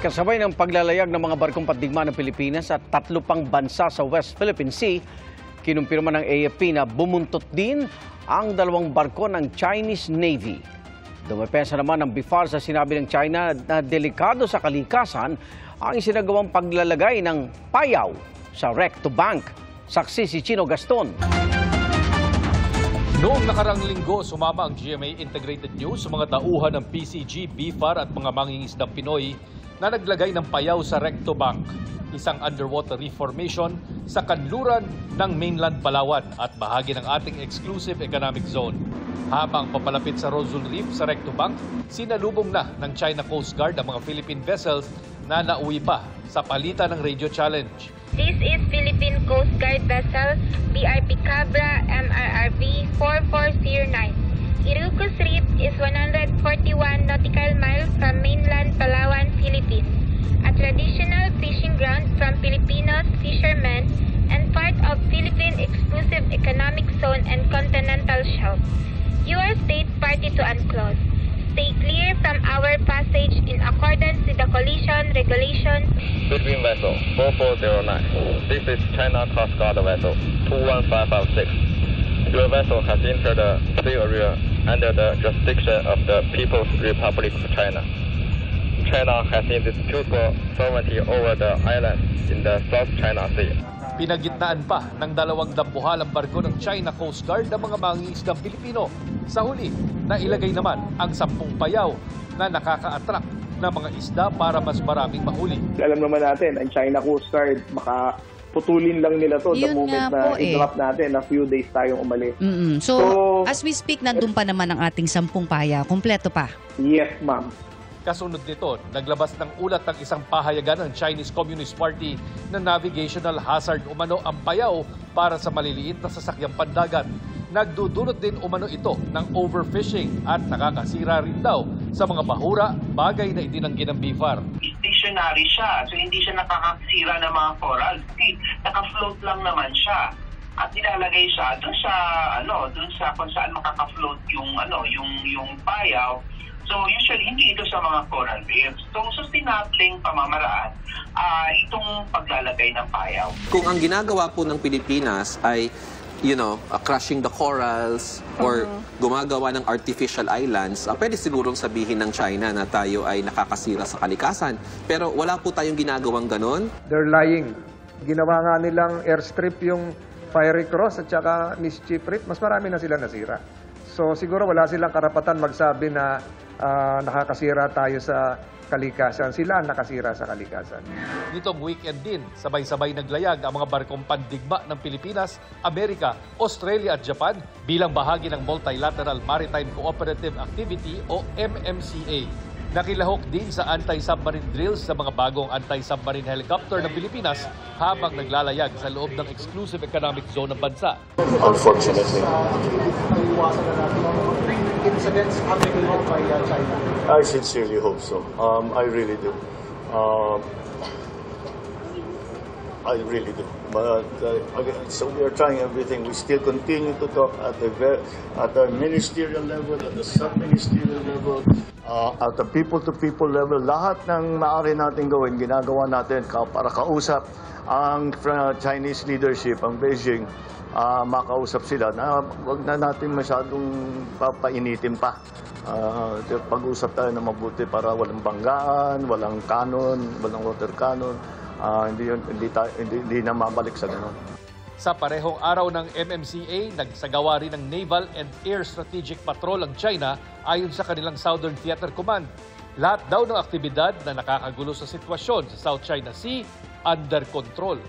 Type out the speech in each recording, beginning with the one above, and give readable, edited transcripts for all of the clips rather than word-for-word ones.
Kasabay ng paglalayag ng mga barkong pandigma ng Pilipinas at 3 pang bansa sa West Philippine Sea, kinumpirma ng AFP na bumuntot din ang 2 barko ng Chinese Navy. Dumepensa naman ng BIFAR sa sinabi ng China na delikado sa kalikasan ang isinagawang paglalagay ng payaw sa wreck-to-bank. Saksi si Chino Gaston. Noong nakarang linggo, sumama ang GMA Integrated News sa mga tauhan ng PCG, BIFAR at mga mangingisdang Pinoy na naglagay ng payaw sa wreck-to-bank, isang underwater reef formation sa kanluran ng mainland Palawan at bahagi ng ating exclusive economic zone. Habang papalapit sa Rosal Reef sa wreck-to-bank, sinalubong na ng China Coast Guard ang mga Philippine vessels na nauwi pa sa palitan ng radio challenge. This is Philippine Coast Guard vessel BRP Cabra MRRV 4409. Ilocos Reef is 141 nautical miles from mainland Palawan, Philippines, a traditional fishing ground from Filipinos fishermen and part of Philippine Exclusive Economic Zone and Continental Shelf. You are state party to UNCLOS. Stay clear from our passage in accordance with the collision regulations. Philippine vessel 4409. This is China Coast Guard vessel 21556. Your vessel has entered the sea area under the jurisdiction of the People's Republic of China. China has indisputable sovereignty over the islands in the South China Sea. Pinagitnaan pa ng 2 dambuhalang barko ng China Coast Guard ng mga mangingisdang Pilipino. Sa huli, nailagay naman ang 10 payaw na nakaka-attract ng mga isda para mas maraming mahuli. Alam naman natin, ang China Coast Guard, putulin lang nila to the moment na i-drop natin, a few days tayong umalis. So, as we speak, nandun pa naman ang ating 10 paya. Kompleto pa? Yes, ma'am. Kasunod nito, naglabas ng ulat ng isang pahayagan ng Chinese Communist Party na navigational hazard umano ang payaw para sa maliliit na sasakyang pandagat. Nagdudulot din umano ito ng overfishing at nakakasira rin daw sa mga bahura, bagay na itinanggi ng BIFAR. Stationary siya, so hindi siya nakakasira ng mga coral. Naka-float lang naman siya. At nilalagay siya doon sa kung saan makaka-float yung payaw. So usually hindi ito sa mga coral reefs. So sustainabling pamamaraan itong paglalagay ng payaw. Kung ang ginagawa po ng Pilipinas ay crushing the corals or gumagawa ng artificial islands, pwede sigurong sabihin ng China na tayo ay nakakasira sa kalikasan. Pero wala po tayong ginagawang ganon. They're lying. Ginawa nga nilang airstrip yung Fiery Cross at saka Mischief Reef. Mas marami na sila nasira. So siguro wala silang karapatan magsabi na nakakasira tayo sa kalikasan. Sila ang nakasira sa kalikasan. Nitong weekend din, sabay-sabay naglayag ang mga barkong pandigma ng Pilipinas, Amerika, Australia at Japan bilang bahagi ng Multilateral Maritime Cooperative Activity o MMCA. Nakilahok din sa anti-submarine drills sa mga bagong anti-submarine helicopter ng Pilipinas habang naglalayag sa loob ng exclusive economic zone ng bansa. Unfortunately, I sincerely hope so. I really do. I really do. But again, so we are trying everything. We still continue to talk at the ministerial level, at the sub-ministerial level, at the people-to-people level. Lahat ng maaari natin gawin, ginagawa natin para kausap ang Chinese leadership, ang Beijing, makausap sila na wag na natin masyadong papainitin pa. Pag-usap tayo na mabuti para walang banggaan, walang cannon, walang water cannon. Hindi na mabalik sa ganun. Sa parehong araw ng MMCA, nagsagawa rin ng Naval and Air Strategic Patrol ang China ayon sa kanilang Southern Theater Command. Lahat daw ng aktibidad na nakakagulo sa sitwasyon sa South China Sea, under control.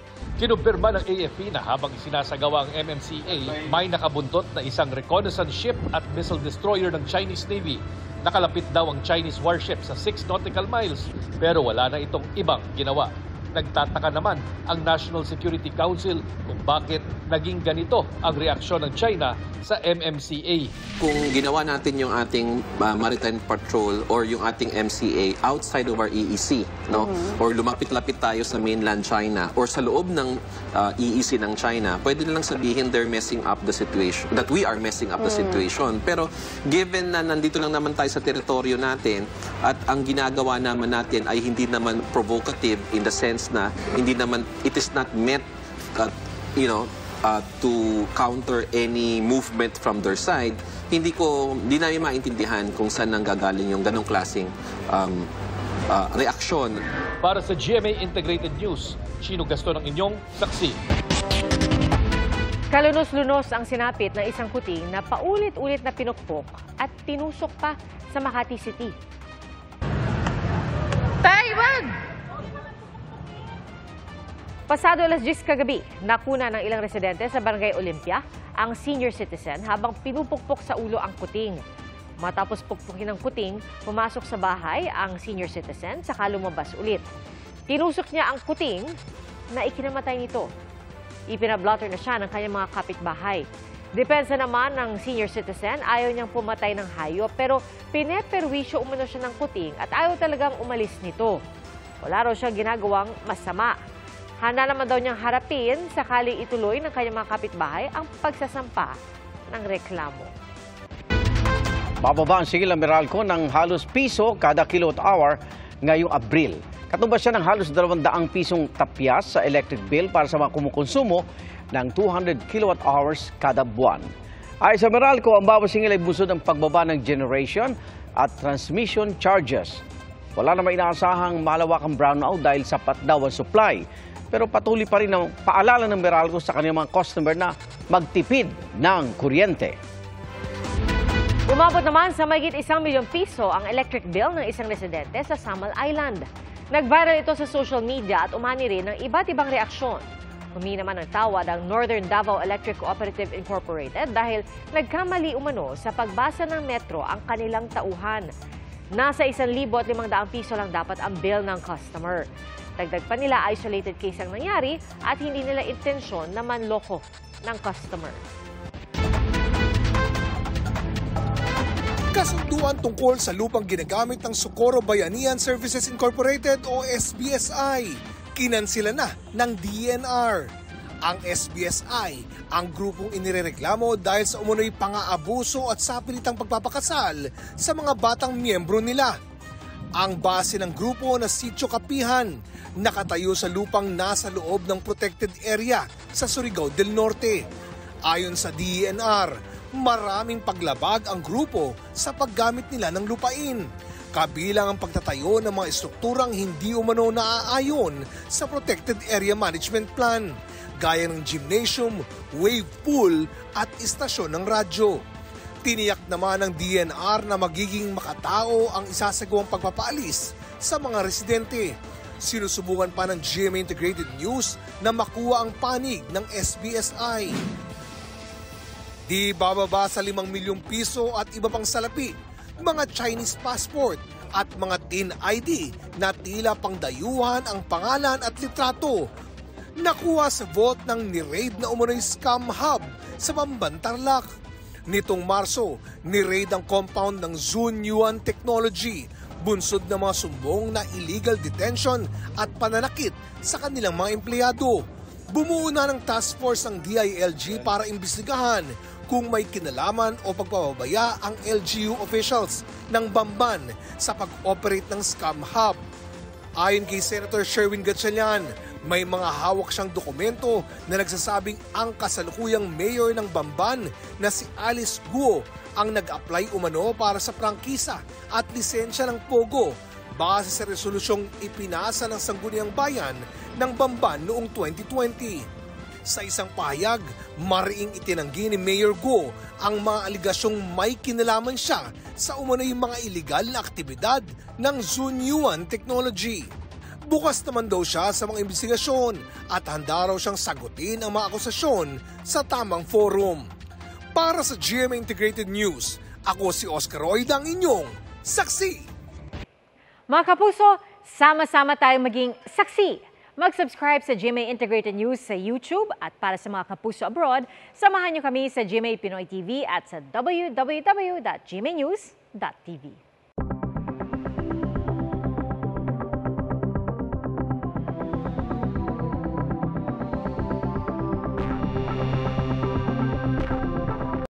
Kinumpirma ng AFP na habang sinasagawa ang MMCA, may nakabuntot na isang reconnaissance ship at missile destroyer ng Chinese Navy. Nakalapit daw ang Chinese warship sa 6 nautical miles pero wala na itong ibang ginawa. Nagtataka naman ang National Security Council kung bakit naging ganito ang reaksyon ng China sa MMCA. Kung ginawa natin yung ating maritime patrol or yung ating MCA outside of our EEC, no? Or lumapit-lapit tayo sa mainland China or sa loob ng EEC ng China, pwede nilang sabihin they're messing up the situation, that we are messing up the situation. Pero given na nandito lang naman tayo sa teritoryo natin at ang ginagawa naman natin ay hindi naman provocative in the sense na hindi naman, it is not meant to counter any movement from their side, hindi namin maintindihan kung saan nanggagaling yung ganong klaseng reaksyon. Para sa GMA Integrated News, Chino Gaston ang inyong saksi. Kalunos-lunos ang sinapit ng isang kuting na paulit-ulit na pinukpok at tinusok pa sa Makati City. Taiwan! Pasado alas 10 kagabi, nakuna ng ilang residente sa Barangay Olympia ang senior citizen habang pinupukpok sa ulo ang kuting. Matapos pukpukin ng kuting, pumasok sa bahay ang senior citizen saka lumabas ulit. Tinusok niya ang kuting na ikinamatay nito. Ipinablotter na siya ng kanyang mga kapitbahay. Depensa naman ng senior citizen, ayaw niyang pumatay ng hayop pero pineperwisyo umano siya ng kuting at ayaw talagang umalis nito. Wala raw siya ginagawang masama. Handa naman daw niyang harapin sakaling ituloy ng kanyang mga kapitbahay ang pagsasampa ng reklamo. Bababa ang sigil ng Meralco ng halos piso kada kilowatt-hour ngayong Abril. Katumbas siya ng halos 200 pisong tapyas sa electric bill para sa mga kumukonsumo ng 200 kilowatt-hours kada buwan. Ay sa Meralco, ang bawat singil ay busod ng pagbaba ng generation at transmission charges. Wala na inaasahang malawakang brownout dahil sapat daw ang supply. Pero patuloy pa rin ang paalala ng Meralco sa kanyang mga customer na magtipid ng kuryente. Umabot naman sa mahigit 1 milyong piso ang electric bill ng isang residente sa Samal Island. Nag-viral ito sa social media at umani rin ng iba't ibang reaksyon. Humingi naman ng tawad ang Northern Davao Electric Cooperative Incorporated dahil nagkamali umano sa pagbasa ng metro ang kanilang tauhan. Nasa 1,500 piso lang dapat ang bill ng customer. Dagdag pa nila, isolated case ang nangyari at hindi nila intensyon na manloko ng customer. Kasunduan tungkol sa lupang ginagamit ng Socorro Bayanihan Services Incorporated o SBSI, kinansila na ng DENR. Ang SBSI, ang grupong inirereklamo dahil sa umunoy pang-aabuso at sapilitang pagpapakasal sa mga batang miyembro nila. Ang base ng grupo na Sitio Kapihan, nakatayo sa lupang nasa loob ng protected area sa Surigao del Norte. Ayon sa DENR, maraming paglabag ang grupo sa paggamit nila ng lupain. Kabilang ang pagtatayo ng mga estrukturang hindi umano naaayon sa Protected Area Management Plan, gaya ng gymnasium, wave pool at istasyon ng radyo. Tiniyak naman ng DENR na magiging makatao ang isasagawang pagpapaalis sa mga residente. Sinusubukan pa ng GMA Integrated News na makuha ang panig ng SBSI. Di bababa sa 5 milyong piso at iba pang salapi, mga Chinese passport at mga tin ID na tila pangdayuhan ang pangalan at litrato. Nakuha sa vote ng ni-raid na umunoy scam hub sa Bamban, Tarlac. Nitong Marso, ni-raid ang compound ng Zunyuan Technology, bunsod ng mga sumbong na illegal detention at pananakit sa kanilang mga empleyado. Bumuo na ng task force ng DILG para imbestigahan kung may kinalaman o pagpapabaya ang LGU officials ng Bamban sa pag-operate ng scam hub. Ayon kay Senator Sherwin Gatchalian, may mga hawak siyang dokumento na nagsasabing ang kasalukuyang mayor ng Bamban na si Alice Guo ang nag-apply umano para sa prangkisa at lisensya ng Pogo base sa resolusyong ipinasa ng Sangguniang Bayan ng Bamban noong 2020. Sa isang pahayag, mariing itinanggi ni Mayor Guo ang mga aligasyong may kinalaman siya sa umano'y mga iligal na aktibidad ng Zunyuan Technology. Bukas naman daw siya sa mga investigasyon at handa raw siyang sagutin ang mga akusasyon sa tamang forum. Para sa GMA Integrated News, ako si Oscar Oida, ang inyong saksi. Mga kapuso, sama-sama tayong maging saksi Mag-subscribe sa GMA Integrated News sa YouTube at para sa mga kapuso abroad, samahan niyo kami sa GMA Pinoy TV at sa www.gmanews.tv.